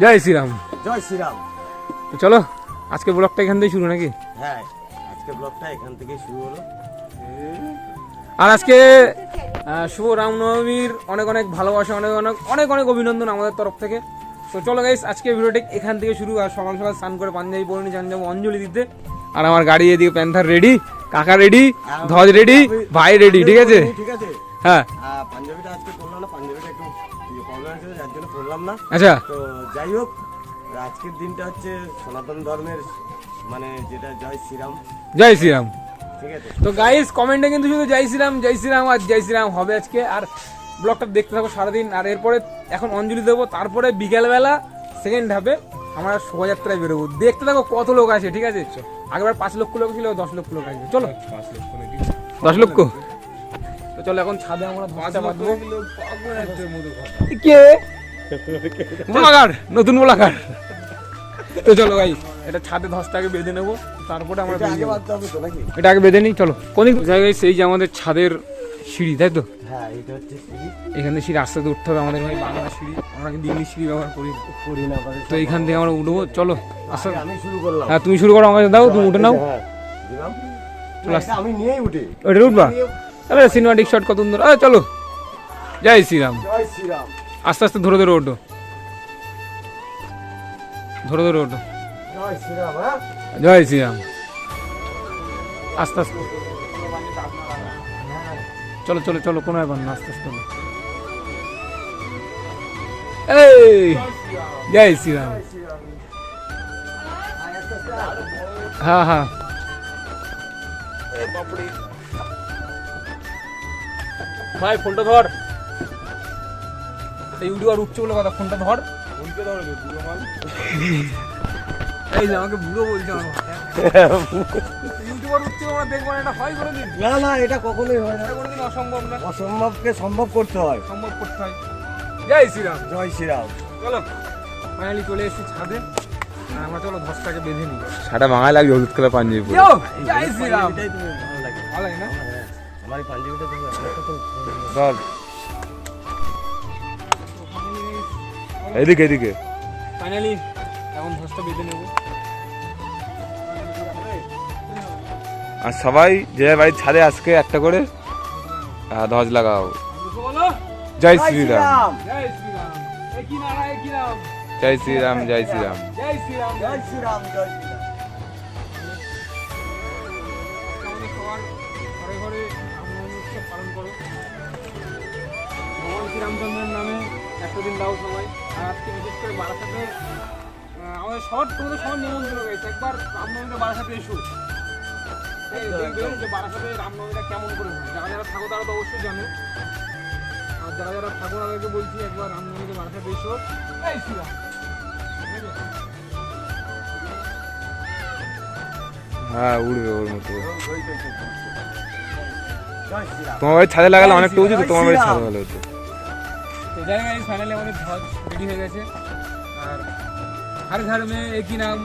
জয় শ্রীরাম। জয় শ্রীরাম। তো চলো আজকে ব্লগটা এখান থেকে শুরু নাকি? হ্যাঁ, আজকে ব্লগটা এখান থেকে শুরু হলো। আর আজকে শুভ রামনবমীর অনেক অনেক ভালোবাসা, অনেক অনেক অনেক অনেক অভিনন্দন আমাদের তরফ থেকে। তো চলো গাইস, আজকে ভিডিওটি এখান থেকে শুরু। আর সকাল সকাল স্নান করে পাঞ্জাবি পরে নিয়ে যাবো অঞ্জলি দিতে। আর আমার গাড়ি এদিকে প্যান্থার রেডি, কাকা রেডি, ধ্বজ রেডি, ভাই রেডি। ঠিক আছে, ঠিক আছে। হ্যাঁ। পাঞ্জাবিটা আজকে পরলাম না, পাঞ্জাবিটা একটু প্রবলেম আছে যার জন্য পরলাম না। আচ্ছা, তো যাই হোক, আজকের দিনটা হচ্ছে সনাতন ধর্মের মানে যেটা জয় শ্রীরাম। জয় শ্রীরাম। ঠিক আছে, তো গাইস কমেন্টে কিন্তু শুধু জয় শ্রীরাম জয় শ্রীরাম আর জয় শ্রীরাম হবে আজকে। আর ব্লগটা দেখতে থাকো সারাদিন। আর এরপরে এখন অঞ্জলি দেবো, তারপরে বিকেলবেলা সেকেন্ড হাফে আমরা শোভাযাত্রায় বেরোবো। দেখতে থাকো কত লোক আছে। ঠিক আছে, আগেবার 5 লক্ষ লোক ছিল, 10 লক্ষ লোক আসবে। চলো 10 লক্ষ। তো চলো এখন ছাদে আমরা ধোঁয়াটা বাঁধবো। কে মোলাকার, নতুন মোলাকার। তো চলো ভাই, এটা ছাদে ধসটাকে বেঁধে নেবো, তারপরে আমরা এটা আগে বাঁধতে হবে তো নাকি? এটা আগে বেঁধে নিই। চলো কোন জায়গায়? সেই যে আমাদের ছাদের সিঁড়ি, তাই তো? হ্যাঁ, এটা হচ্ছে সিঁড়ি। এখানে সিঁড়ি আস্তে আস্তে উঠতে হবে আমাদের। ভাই বাংলা সিঁড়ি, আমরা কিন্তু ইংলিশ সিঁড়ি ব্যবহার করি না। তো এখান থেকে আমরা উঠবো। চলো আস্তে। আমি শুরু করলাম। হ্যাঁ তুমি শুরু করো, আমাকে দাও, তুমি উঠে নাও। হ্যাঁ, দিলাম। চলো এটা আমি নিয়েই উঠি। ওটা উঠবা? আরে সিনেমাটিক শট কত সুন্দর। চলো জয় শ্রীরাম। জয় শ্রীরাম। আস্তে আস্তে ধরে ধরে ওঠো, ধরে ধরে ওঠো। জয় শ্রীরাম। হ্যাঁ, জয় শ্রীরাম। আস্তে আস্তে চলো চলো চলো, কোনো ব্যাপার না, আস্তে আস্তে। এই জয় শ্রীরাম। হ্যাঁ হ্যাঁ, ভাই ফোনটা ধর। এই ইউটিউবার উঠছে বলে কথা, ফোনটা ধর। এই যে আমাকে বুড়ো বলছে আমার ইউটিউবার উঠছে, আমরা দেখবো না, এটা হয় কোনোদিন? না না, এটা কখনোই হয় না। এটা কোনোদিন অসম্ভব না, অসম্ভবকে সম্ভব করতে হয়। সম্ভব করতে হয়। জয় শ্রীরাম। জয় শ্রীরাম। চলো ফাইনালি চলে এসেছি ছাদে। আর আমরা চলো ধসটাকে বেঁধে নিই। সাটা ভাঙা লাগবে হলুদ কালার পাঞ্জাবি পরে। জয় শ্রীরাম। এটাই তো ভালো লাগে। ভালো লাগে না? আমার এই পাঞ্জাবিটা তো ধর এদিকে এদিকে। ফাইনালি এখন ধসটা বেঁধে নেবো। আর সবাই যে বাড়ির ছাদে আজকে একটা করে ধ্বজ লাগাও। বলো জয় শ্রীরাম। জয় শ্রীরাম। একই নারা একই রাম। জয় শ্রীরাম জয় শ্রীরাম। জয় শ্রীরাম। জয় শ্রীরাম। জয় শ্রীরাম। আমাদের সবার ঘরে ঘরে রামনবমী উৎসব পালন করো। ভগবান শ্রীরামচন্দ্রের নামে একটা দিন দাও সবাই। আর আজকে বিশেষ করে বারাসাতে আমাদের সবার, তোমাদের সবার নিমন্ত্রণ রয়েছে। একবার রামনবমীটা বারাসাতে এসো। দেখবেন যে বারাসাতে রামনবমীটা কেমন করে হয়। যারা যারা থাকো তারা তো অবশ্যই জানে। আর যারা যারা থাকো তাদেরকে বলছি একবার রামনবমীতে বারাসাতে এসো। এই শ্রীরাম। হ্যাঁ উড়বে ওর মতো। জয় শ্রীরাম। তোমার বাড়ির ছাদে লাগালে অনেকটা উঁচু, তো তোমার বাড়ির ছাদে ভালো হতো। তো যাই হোক ফাইনালি আমাদের ধ্বজ রেডি হয়ে গেছে। আর हर घर में एक ही नाम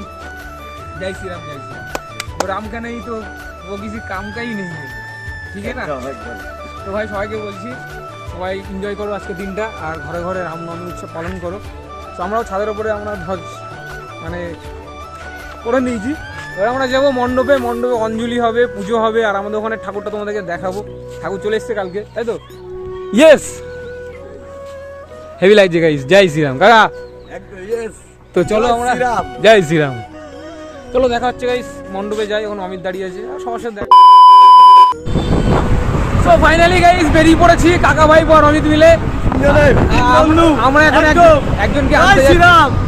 जय श्री राम। जय श्री राम। वो राम का नहीं तो वो किसी काम का ही नहीं है। ঠিক আছে না? তো ভাই সবাইকে বলছি, সবাই এনজয় করো আজকে দিনটা। আর ঘরে ঘরে রামনবমী উৎসব পালন করো। তো আমরাও ছাদের উপরে আমরা ধ্বজ মানে করে নিয়েছি। এবার আমরা যাবো মণ্ডপে। মণ্ডপে অঞ্জলি হবে, পুজো হবে। আর আমাদের ওখানে ঠাকুরটা তোমাদেরকে দেখাবো। ঠাকুর চলে এসছে কালকে, তাই তো? ইয়েস, হেভি লাগছে গাইস। জয় শ্রীরাম কাকা। একদম ইয়েস। তো চলো আমরা শ্রীরাম। জয় শ্রীরাম। চলো দেখা হচ্ছে গাইস, মণ্ডপে যাই। এখন অমিত দাঁড়িয়ে আছে, আর সবার সাথে দেখা। সো ফাইনালি গাইস বেরিয়ে পড়েছি কাকা ভাই পর অমিত মিলে। আমরা এখন একজনকে আনতে যাচ্ছি।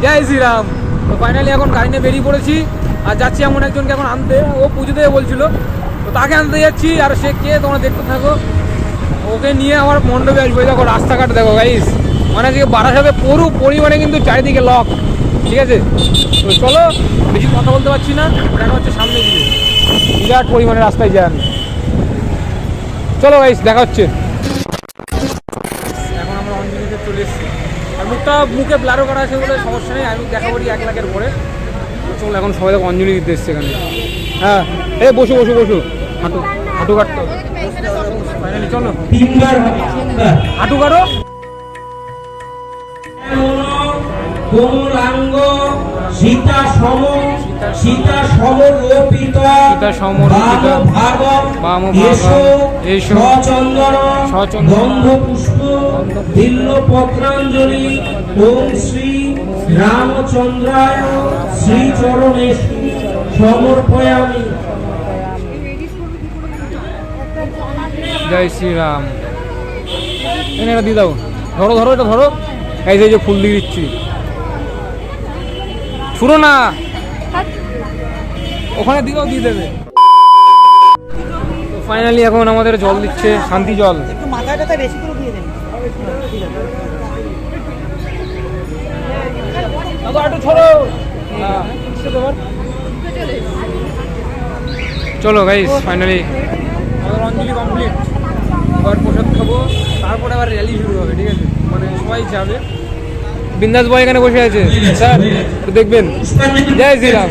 জয় শ্রীরাম। তো ফাইনালি এখন গাড়ি নিয়ে বেরিয়ে পড়েছি আর যাচ্ছি এমন একজনকে এখন আনতে। ও পুজো দেবে বলছিল, তো তাকে আনতে যাচ্ছি। আর সে কে তোমরা দেখতে থাকো। ওকে নিয়ে আমার মণ্ডপে আসবো। দেখো রাস্তাঘাট দেখো গাইস, মানে আজকে বারাসাতে পুরো পরিমাণে কিন্তু চারিদিকে লক। ঠিক আছে, তো চলো বেশি কথা বলতে পারছি না, দেখা হচ্ছে সামনে গিয়ে। বিরাট পরিমাণে রাস্তায় জ্যাম। চলো গাইস দেখা হচ্ছে। এখন আমরা অঞ্জলিতে চলে এসেছি। আর মুখে ব্লারও করা আছে বলে সমস্যা নেই, আমি দেখাবো 1 লাখের পরে। চলো এখন সবাই দেখো অঞ্জলি দিতে এসছে এখানে। হ্যাঁ এই বসো বসো বসো, হাঁটু হাঁটু কাটতো। ফাইনালি চলো হাঁটু কাটো। কোমলাঙ্গ সীতা সমরূপিত বাম এসো এসো সচন্দন গন্ধ পুষ্প দিল্ল পত্রাঞ্জলি ওম শ্রী রামচন্দ্রায় শ্রী চরণেষু সমর্পয়ামি। জয় শ্রীরাম। এনে এটা দিয়ে দাও, ধরো ধরো, এটা ধরো। এই যে ফুল দিয়ে দিচ্ছি, ছুড়ো না, ওখানে দিলেও দিয়ে দেবে। ফাইনালি এখন আমাদের জল দিচ্ছে, শান্তি জল। একটু মাথাটা বেশি করে দিয়ে দেন। একটু ছড়ো। চলো গাইস, ফাইনালি আমাদের অঞ্জলি কমপ্লিট। এবার প্রসাদ খাবো, তারপরে আবার র্যালি শুরু হবে, ঠিক আছে? মানে সবাই যাবে। বিন্দাস বয় এখানে বসে আছে, স্যার একটু দেখবেন। জয় শ্রীরাম।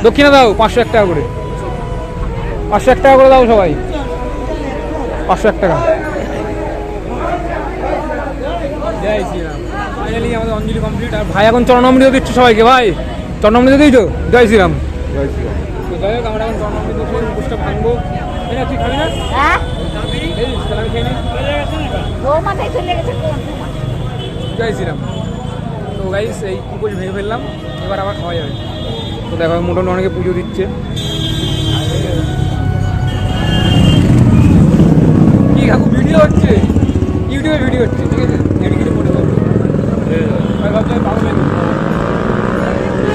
দক্ষিণা দাও 501 টাকা করে, 501 টাকা করে দাও সবাই, 501 টাকা। জয় শ্রীরাম। ফাইনালি আমাদের অঞ্জলি কমপ্লিট। আর ভাই এখন চরণামৃত দিচ্ছে সবাইকে। ভাই চরণামৃত দিই তো? জয় শ্রীরাম। তো যাই হোক, আমরা এখন চরণামৃত দিয়ে মুখটা ভাঙবো। এই না, তুই খাবি না? হ্যাঁ, এই তাহলে আমি খেয়ে নিই। বৌমাটাই চলে গেছে কোন? জয় শ্রীরাম। তো গাইস, এই উপোস ভেঙে ফেললাম, এবার আবার খাওয়া যাবে। তো দেখো, মোটামুটি অনেকে পুজো দিচ্ছে। কি কাকু ভিডিও হচ্ছে, ইউটিউবে ভিডিও হচ্ছে, ঠিক আছে? এটি কিছু মনে করবে।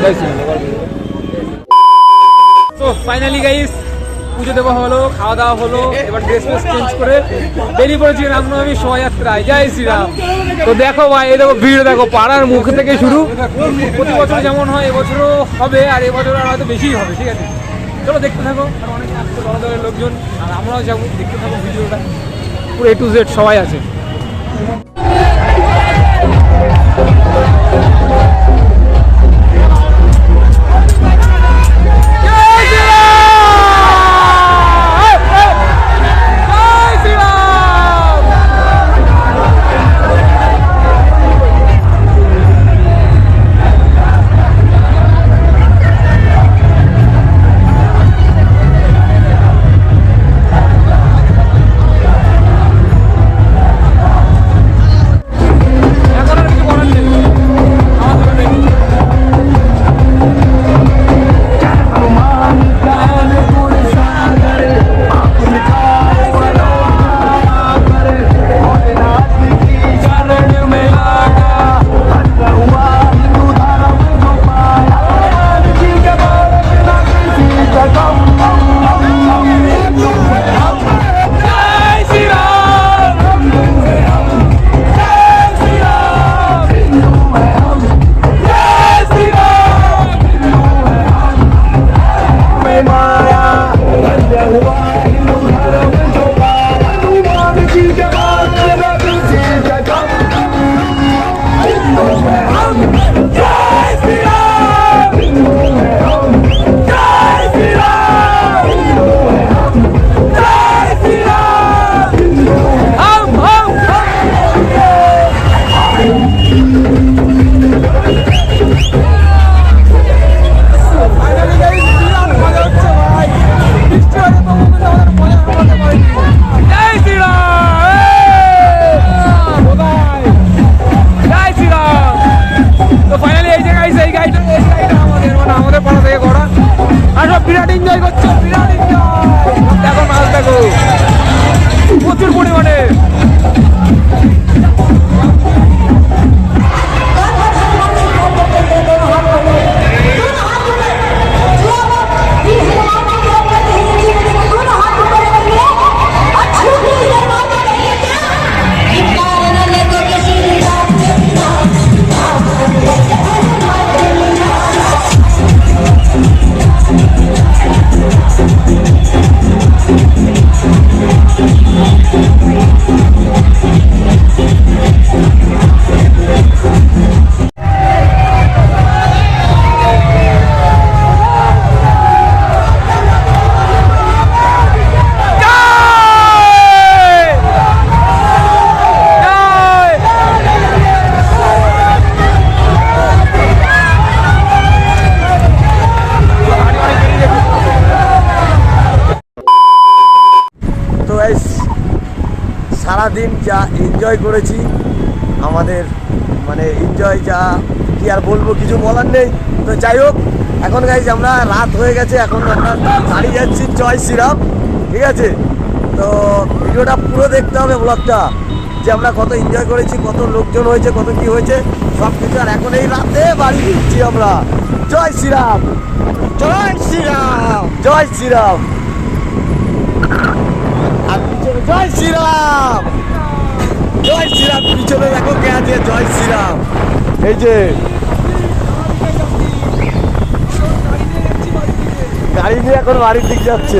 জয় শ্রীরাম। তো ফাইনালি গাইস, পুজো দেওয়া হলো, খাওয়া দাওয়া হলো, এবার ড্রেস ফ্রেস চেঞ্জ করে বেরিয়ে পড়েছি রামনবমী শোভাযাত্রায়। জয় শ্রীরাম। তো দেখো ভাই, এই দেখো ভিড়, দেখো পাড়ার মুখ থেকে শুরু। প্রতি বছর যেমন হয় এবছরও হবে, আর এবছর আর হয়তো বেশিই হবে, ঠিক আছে? চলো দেখতে থাকো, আর অনেক আসছে দলে দলের লোকজন, আর আমরাও যাবো, দেখতে থাকো ভিডিওটা। পুরো A to Z সবাই আছে। দিন যা এনজয় করেছি, আমাদের মানে এনজয় যা কি আর বলবো, কিছু বলার নেই। তো যাই হোক, এখন গাইজ আমরা রাত হয়ে গেছে, এখন আমরা বাড়ি যাচ্ছি জয় শ্রীরাম, ঠিক আছে? তো ভিডিওটা পুরো দেখতে হবে, ব্লগটা, যে আমরা কত এনজয় করেছি, কত লোকজন হয়েছে, কত কি হয়েছে সব কিছু। আর এখন এই রাতে বাড়ি ফিরছি আমরা। জয় শ্রীরাম, জয় শ্রীরাম, জয় শ্রীরাম। আর পিছনে জয় শ্রীরাম, জয় শ্রীরাম, পিছনে দেখো কে আছে, জয় শ্রীরাম। এই যে গাড়ি নিয়ে এখন বাড়ির দিক যাচ্ছে।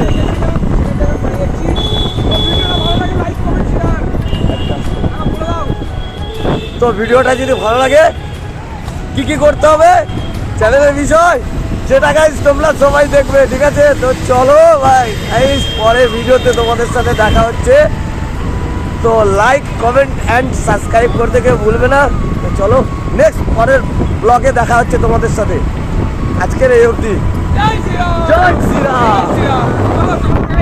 তো ভিডিওটা যদি ভালো লাগে কি কি করতে হবে, চ্যানেলের বিষয় সেটা গাইজ তোমরা সবাই দেখবে, ঠিক আছে? তো চলো ভাই, এই পরে ভিডিওতে তোমাদের সাথে দেখা হচ্ছে। তো লাইক, কমেন্ট অ্যান্ড সাবস্ক্রাইব করতে কেউ ভুলবে না। তো চলো নেক্সট পরের ব্লগে দেখা হচ্ছে তোমাদের সাথে। আজকের এই অবধি। জয় শ্রীরাম, জয় শ্রীরাম। জয় শ্রীরাম।